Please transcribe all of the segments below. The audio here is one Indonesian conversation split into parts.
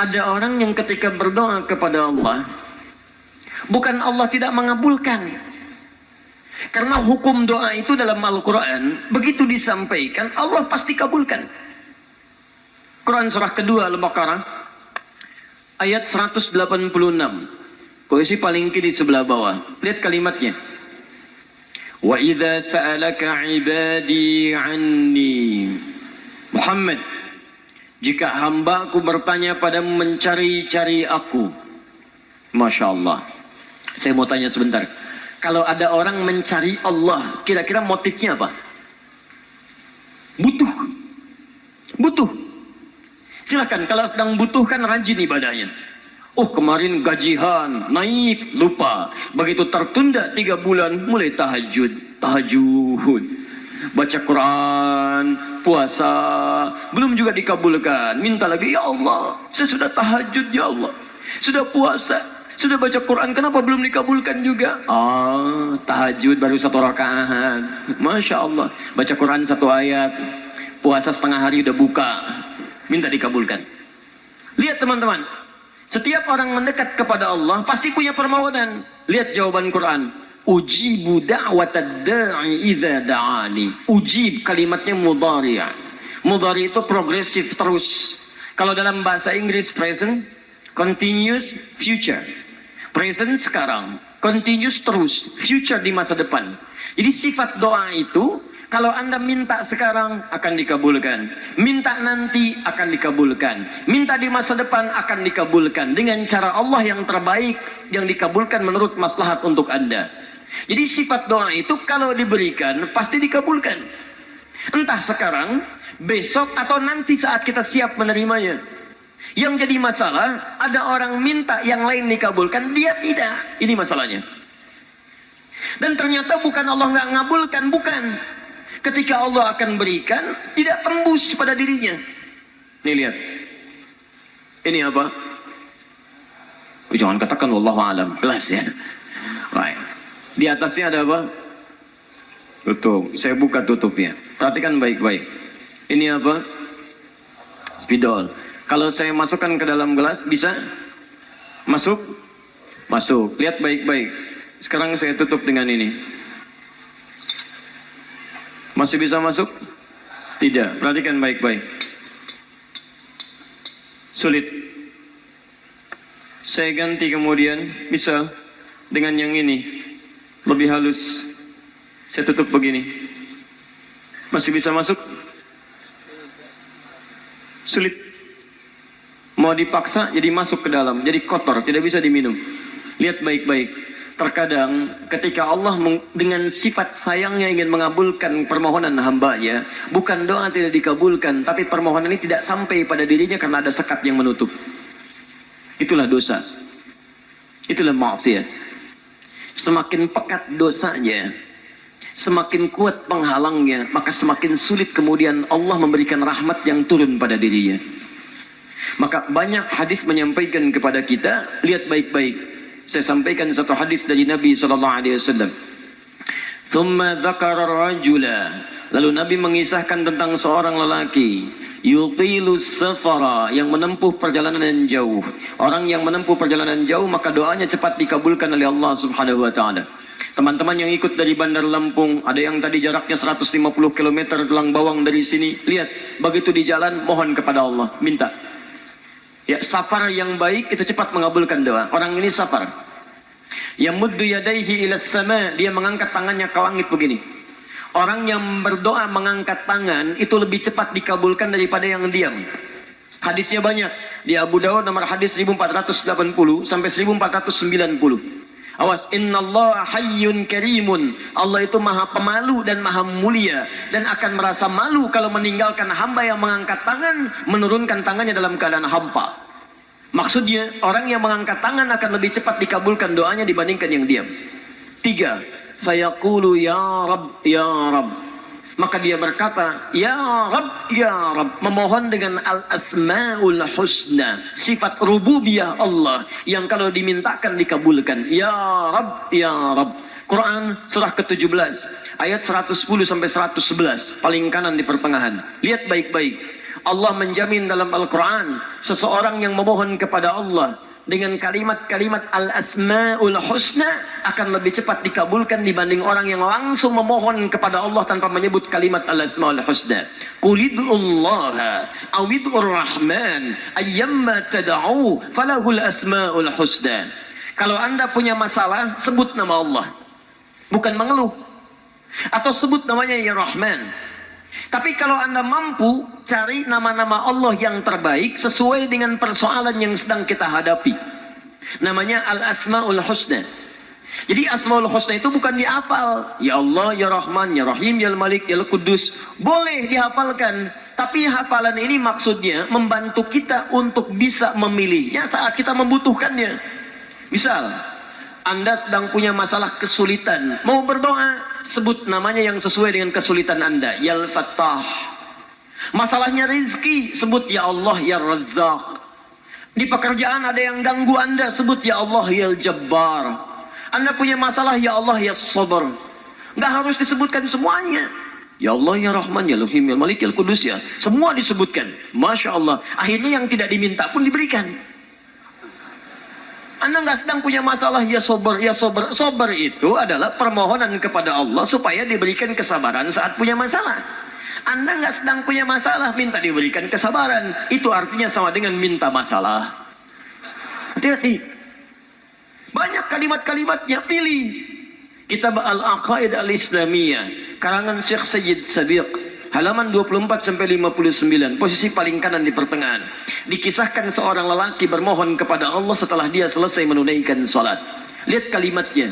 Ada orang yang ketika berdoa kepada Allah, bukan Allah tidak mengabulkan. Karena hukum doa itu dalam Al-Quran, begitu disampaikan, Allah pasti kabulkan. Quran surah kedua Al-Baqarah, ayat 186. Posisi paling kiri sebelah bawah. Lihat kalimatnya. Wa idza sa'alaka 'ibadi 'anni. Muhammad, jika hambaku bertanya padamu mencari-cari aku. Masya Allah. Saya mau tanya sebentar. Kalau ada orang mencari Allah, kira-kira motifnya apa? Butuh. Butuh. Silakan, kalau sedang butuh kan rajin ibadahnya. Oh, kemarin gajian, naik, lupa. Begitu tertunda 3 bulan, mulai tahajud. Baca Quran, puasa, belum juga dikabulkan. Minta lagi, ya Allah, saya sudah tahajud, ya Allah. Sudah puasa, sudah baca Quran, kenapa belum dikabulkan juga? Tahajud baru 1 rakaat. Masya Allah. Baca Quran 1 ayat, puasa setengah hari udah buka, minta dikabulkan. Lihat teman-teman, setiap orang mendekat kepada Allah pasti punya permohonan. Lihat jawaban Quran. Ujibu da'watad da'i idza da'ani. Ujib kalimatnya mudhari'. Mudhari' itu progresif terus. Kalau dalam bahasa Inggris present, continuous, future. Present sekarang, continuous terus, future di masa depan. Jadi sifat doa itu, kalau Anda minta sekarang akan dikabulkan, minta nanti akan dikabulkan, minta di masa depan akan dikabulkan dengan cara Allah yang terbaik, yang dikabulkan menurut maslahat untuk Anda. Jadi sifat doa itu kalau diberikan pasti dikabulkan. Entah sekarang, besok atau nanti saat kita siap menerimanya. Yang jadi masalah, ada orang minta yang lain dikabulkan, dia tidak. Ini masalahnya. Dan ternyata bukan Allah nggak ngabulkan, bukan. Ketika Allah akan berikan, tidak tembus pada dirinya. Nih lihat. Ini apa? Jangan katakan wallahu alam, kelas ya. Baik. Di atasnya ada apa? Tutup. Saya buka tutupnya. Perhatikan baik-baik. Ini apa? Spidol. Kalau saya masukkan ke dalam gelas, bisa? Masuk? Masuk. Lihat baik-baik. Sekarang saya tutup dengan ini. Masih bisa masuk? Tidak. Perhatikan baik-baik. Sulit. Saya ganti kemudian, bisa dengan yang ini. Lebih halus. Saya tutup begini. Masih bisa masuk? Sulit. Mau dipaksa jadi masuk ke dalam, jadi kotor, tidak bisa diminum. Lihat baik-baik. Terkadang ketika Allah dengan sifat sayangnya ingin mengabulkan permohonan hambanya, bukan doa tidak dikabulkan, tapi permohonan ini tidak sampai pada dirinya karena ada sekat yang menutup. Itulah dosa. Itulah maksiat. Semakin pekat dosanya, semakin kuat penghalangnya, maka semakin sulit kemudian Allah memberikan rahmat yang turun pada dirinya. Maka banyak hadis menyampaikan kepada kita, lihat baik-baik. Saya sampaikan satu hadis dari Nabi SAW. Thumma dzakara rajula. Lalu Nabi mengisahkan tentang seorang lelaki, yutilu safara, yang menempuh perjalanan yang jauh. Orang yang menempuh perjalanan jauh, maka doanya cepat dikabulkan oleh Allah Subhanahu wa taala. Teman-teman yang ikut dari Bandar Lampung, ada yang tadi jaraknya 150 km Tulang Bawang dari sini. Lihat, begitu di jalan mohon kepada Allah, minta. Ya, safar yang baik itu cepat mengabulkan doa. Orang ini safar. Yamuddu yadaihi ila sama, dia mengangkat tangannya ke langit begini. Orang yang berdoa mengangkat tangan itu lebih cepat dikabulkan daripada yang diam. Hadisnya banyak. Di Abu Dawud nomor hadis 1480 sampai 1490. Awas, innallaha hayyun karimun. Allah itu maha pemalu dan maha mulia, dan akan merasa malu kalau meninggalkan hamba yang mengangkat tangan, menurunkan tangannya dalam keadaan hampa. Maksudnya, orang yang mengangkat tangan akan lebih cepat dikabulkan doanya dibandingkan yang diam. 3. Fayaqulu ya Rabb, ya Rabb. Maka dia berkata, ya Rabb, ya Rabb. Memohon dengan al-asma'ul husna. Sifat rububiyah Allah yang kalau dimintakan dikabulkan. Ya Rabb, ya Rabb. Quran surah ke-17 ayat 110 sampai 111, paling kanan di pertengahan. Lihat baik-baik. Allah menjamin dalam Al-Quran, seseorang yang memohon kepada Allah dengan kalimat-kalimat al-asma'ul husna akan lebih cepat dikabulkan dibanding orang yang langsung memohon kepada Allah tanpa menyebut kalimat al-asma'ul husna. Qulid'ullaha awid'ur rahman ayyamma tada'u falahul asma'ul husna. Kalau Anda punya masalah, sebut nama Allah, bukan mengeluh. Atau sebut namanya ya Rahman. Tapi kalau Anda mampu, cari nama-nama Allah yang terbaik sesuai dengan persoalan yang sedang kita hadapi. Namanya Al-Asma'ul Husna. Jadi Asma'ul Husna itu bukan dihafal. Ya Allah, Ya Rahman, Ya Rahim, Ya Malik, Ya Qudus. Boleh dihafalkan. Tapi hafalan ini maksudnya membantu kita untuk bisa memilihnya saat kita membutuhkannya. Misal, Anda sedang punya masalah kesulitan, mau berdoa, sebut namanya yang sesuai dengan kesulitan Anda. Ya Al-Fattah. Masalahnya rezeki, sebut Ya Allah, Ya Razzaq. Di pekerjaan ada yang ganggu Anda, sebut Ya Allah, Ya Jabbar. Anda punya masalah, Ya Allah, Ya Sabar. Nggak harus disebutkan semuanya. Ya Allah, Ya Rahman, Ya Rahim, Ya Malik, Ya Qudus, ya. Semua disebutkan. Masya Allah. Akhirnya yang tidak diminta pun diberikan. Anda nggak sedang punya masalah, ya sober, ya sober. Sober itu adalah permohonan kepada Allah supaya diberikan kesabaran saat punya masalah. Anda nggak sedang punya masalah, minta diberikan kesabaran. Itu artinya sama dengan minta masalah. Hati-hati. Banyak kalimat-kalimatnya, pilih. Kitab Al-Aqaid Al-Islamiyah, karangan Syekh Sayyid Sabiq. Halaman 24 sampai 59, posisi paling kanan di pertengahan. Dikisahkan seorang lelaki bermohon kepada Allah setelah dia selesai menunaikan salat. Lihat kalimatnya.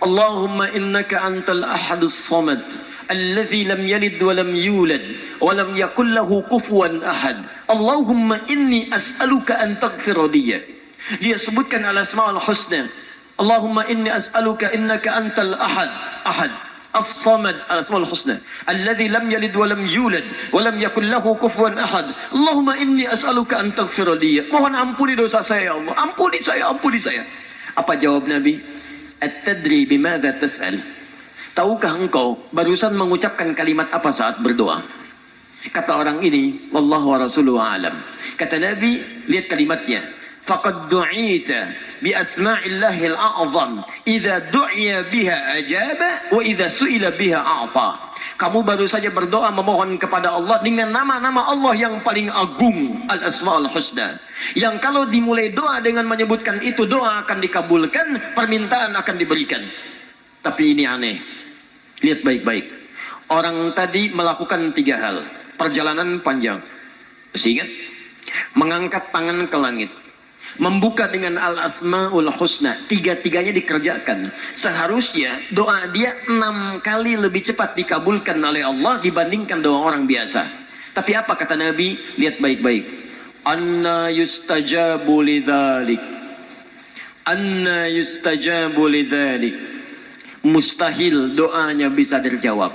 Allahumma innaka antal ahadus samad, alladhi lam yalid wa lam yulad, wa lam yakul lahu kufuwan ahad. Allahumma inni as'aluka an taghfira liya. Dia sebutkan al-asma'ul husna. Allahumma inni as'aluka innaka antal ahad, ahad. As-Samad, al-Asmaul Husna, alladzi lam yalid wa lam yulad wa lam yakul lahu kufuwan ahad. Allahumma inni as'aluka an taghfira li. Mohon ampuni dosa saya ya Allah. Ampuni saya, ampuni saya. Apa jawab Nabi? At-tadri bimadza tas'al? Tahukah engkau barusan mengucapkan kalimat apa saat berdoa? Kata orang ini, wallahu wa rasuluhu a'lam. Kata Nabi, lihat kalimatnya. Faqad du'ita bi asma'illahil a'zam idza du'iya biha ajaba wa idza su'ila biha a'ta. Kamu baru saja berdoa memohon kepada Allah dengan nama-nama Allah yang paling agung, Al-Asma'ul Husna, yang kalau dimulai doa dengan menyebutkan itu, doa akan dikabulkan, permintaan akan diberikan. Tapi ini aneh. Lihat baik-baik. Orang tadi melakukan 3 hal. Perjalanan panjang. Masih ingat? Mengangkat tangan ke langit, membuka dengan Al-Asma'ul Husna, 3-tiganya dikerjakan. Seharusnya doa dia 6 kali lebih cepat dikabulkan oleh Allah dibandingkan doa orang biasa. Tapi apa kata Nabi? Lihat baik-baik. Anna yustajabu lidzalik. Anna yustajabu lidzalik. Mustahil doanya bisa terjawab.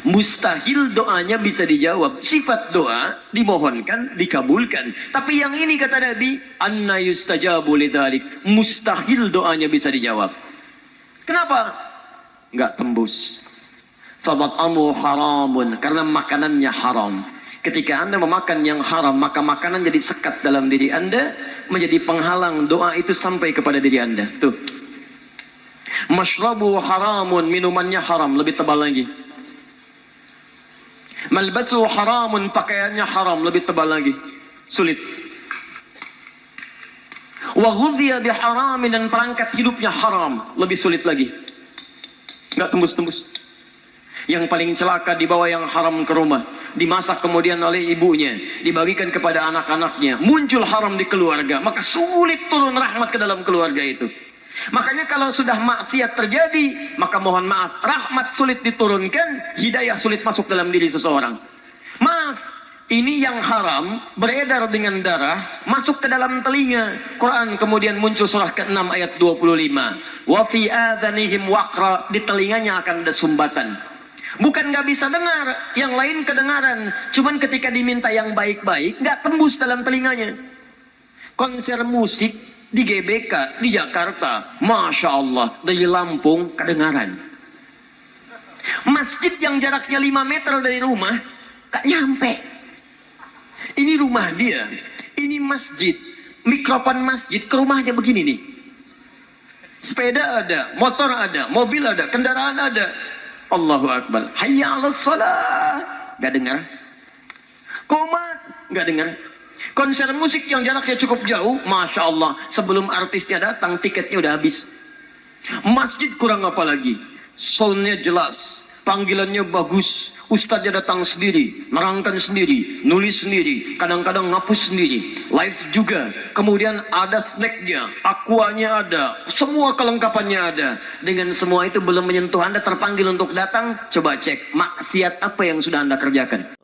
Mustahil doanya bisa dijawab. Sifat doa dimohonkan, dikabulkan. Tapi yang ini kata Nabi, anna yustajabu lidzalik. Mustahil doanya bisa dijawab. Kenapa? Enggak tembus. Famat'amu haramun, karena makanannya haram. Ketika Anda memakan yang haram, maka makanan jadi sekat dalam diri Anda, menjadi penghalang doa itu sampai kepada diri Anda. Tuh. Mashrabu haramun, minumannya haram, lebih tebal lagi. Malbasu haramun, pakaiannya haram, lebih tebal lagi. Sulit. Wa ghudhiya biharamin, dan perangkat hidupnya haram, lebih sulit lagi. Enggak tembus-tembus. Yang paling celaka dibawa yang haram ke rumah, dimasak kemudian oleh ibunya, dibagikan kepada anak-anaknya, muncul haram di keluarga, maka sulit turun rahmat ke dalam keluarga itu. Makanya kalau sudah maksiat terjadi, maka mohon maaf, rahmat sulit diturunkan, hidayah sulit masuk dalam diri seseorang. Maaf, ini yang haram beredar dengan darah, masuk ke dalam telinga. Quran kemudian muncul surah ke-6 ayat 25. Wa fi adhanihim waqra, di telinganya akan ada sumbatan. Bukan nggak bisa dengar, yang lain kedengaran. Cuman ketika diminta yang baik-baik, nggak tembus dalam telinganya. Konser musik di GBK, di Jakarta, Masya Allah, dari Lampung kedengaran. Masjid yang jaraknya 5 meter dari rumah, gak nyampe. Ini rumah dia, ini masjid, mikrofon masjid ke rumahnya begini nih. Sepeda ada, motor ada, mobil ada, kendaraan ada. Allahu Akbar. Hayya 'alas shalah. Gak dengar. Komat, gak dengar. Konser musik yang jaraknya cukup jauh, Masya Allah. Sebelum artisnya datang, tiketnya udah habis. Masjid kurang apa lagi. Soundnya jelas, panggilannya bagus. Ustadznya datang sendiri, merangkan sendiri, nulis sendiri, kadang-kadang ngapus sendiri, live juga. Kemudian ada snacknya, aquanya ada, semua kelengkapannya ada. Dengan semua itu belum menyentuh Anda terpanggil untuk datang, coba cek maksiat apa yang sudah Anda kerjakan.